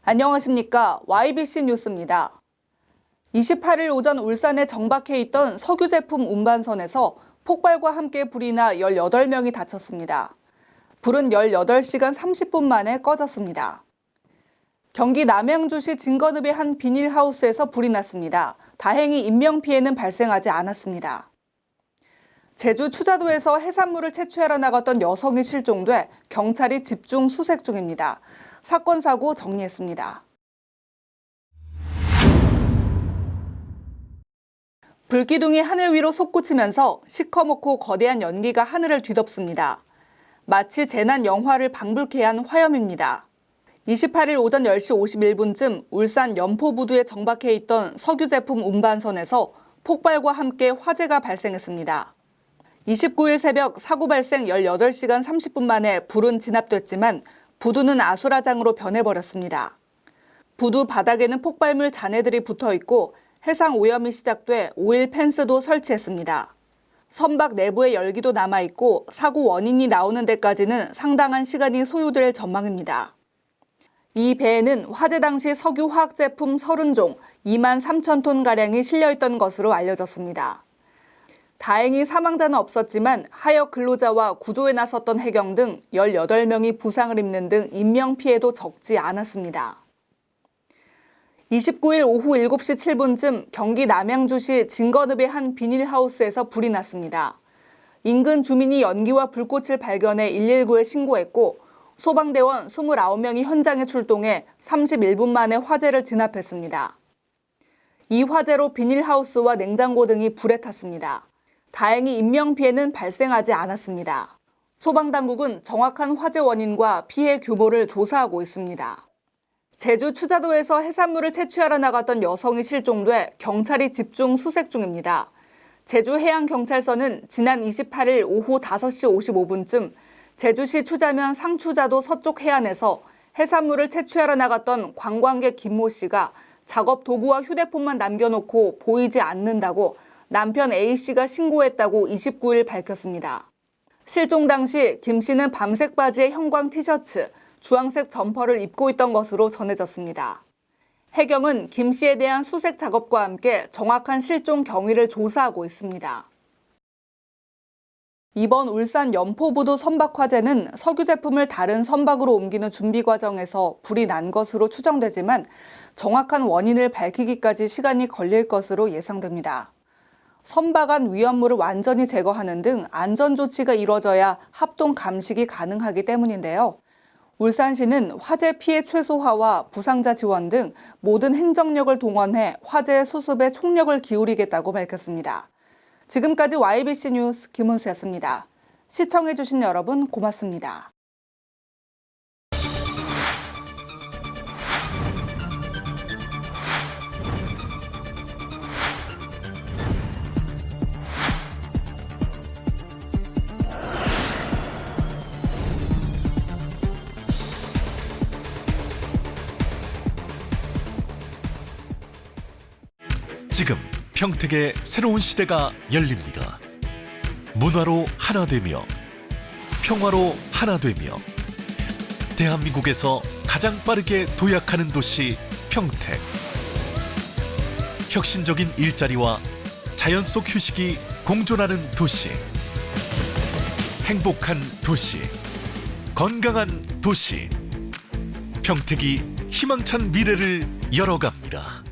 안녕하십니까. YBC 뉴스입니다. 28일 오전 울산에 정박해 있던 석유 제품 운반선에서 폭발과 함께 불이 나 18명이 다쳤습니다. 불은 18시간 30분 만에 꺼졌습니다. 경기 남양주시 진건읍의 한 비닐하우스에서 불이 났습니다. 다행히 인명피해는 발생하지 않았습니다. 제주 추자도에서 해산물을 채취하러 나갔던 여성이 실종돼 경찰이 집중 수색 중입니다. 사건 사고 정리했습니다. 불기둥이 하늘 위로 솟구치면서 시커멓고 거대한 연기가 하늘을 뒤덮습니다. 마치 재난 영화를 방불케 한 화염입니다. 28일 오전 10시 51분쯤 울산 연포부두에 정박해 있던 석유 제품 운반선에서 폭발과 함께 화재가 발생했습니다. 29일 새벽 사고 발생 18시간 30분 만에 불은 진압됐지만 부두는 아수라장으로 변해버렸습니다. 부두 바닥에는 폭발물 잔해들이 붙어 있고 해상 오염이 시작돼 오일 펜스도 설치했습니다. 선박 내부에 열기도 남아있고 사고 원인이 나오는 데까지는 상당한 시간이 소요될 전망입니다. 이 배에는 화재 당시 석유 화학 제품 30종 2만 3천 톤가량이 실려있던 것으로 알려졌습니다. 다행히 사망자는 없었지만 하역 근로자와 구조에 나섰던 해경 등 18명이 부상을 입는 등 인명피해도 적지 않았습니다. 29일 오후 7시 7분쯤 경기 남양주시 진건읍의 한 비닐하우스에서 불이 났습니다. 인근 주민이 연기와 불꽃을 발견해 119에 신고했고 소방대원 29명이 현장에 출동해 31분 만에 화재를 진압했습니다. 이 화재로 비닐하우스와 냉장고 등이 불에 탔습니다. 다행히 인명피해는 발생하지 않았습니다. 소방당국은 정확한 화재 원인과 피해 규모를 조사하고 있습니다. 제주 추자도에서 해산물을 채취하러 나갔던 여성이 실종돼 경찰이 집중 수색 중입니다. 제주해양경찰서는 지난 28일 오후 5시 55분쯤 제주시 추자면 상추자도 서쪽 해안에서 해산물을 채취하러 나갔던 관광객 김모 씨가 작업 도구와 휴대폰만 남겨놓고 보이지 않는다고 남편 A씨가 신고했다고 29일 밝혔습니다. 실종 당시 김 씨는 밤색 바지에 형광 티셔츠, 주황색 점퍼를 입고 있던 것으로 전해졌습니다. 해경은 김 씨에 대한 수색 작업과 함께 정확한 실종 경위를 조사하고 있습니다. 이번 울산 연포부두 선박 화재는 석유 제품을 다른 선박으로 옮기는 준비 과정에서 불이 난 것으로 추정되지만 정확한 원인을 밝히기까지 시간이 걸릴 것으로 예상됩니다. 선박 안 위험물을 완전히 제거하는 등 안전조치가 이뤄져야 합동 감식이 가능하기 때문인데요. 울산시는 화재 피해 최소화와 부상자 지원 등 모든 행정력을 동원해 화재 수습에 총력을 기울이겠다고 밝혔습니다. 지금까지 YBC 뉴스 김은수였습니다. 시청해주신 여러분 고맙습니다. 지금 평택의 새로운 시대가 열립니다. 문화로 하나 되며 평화로 하나 되며 대한민국에서 가장 빠르게 도약하는 도시 평택. 혁신적인 일자리와 자연 속 휴식이 공존하는 도시. 행복한 도시. 건강한 도시. 평택이 희망찬 미래를 열어갑니다.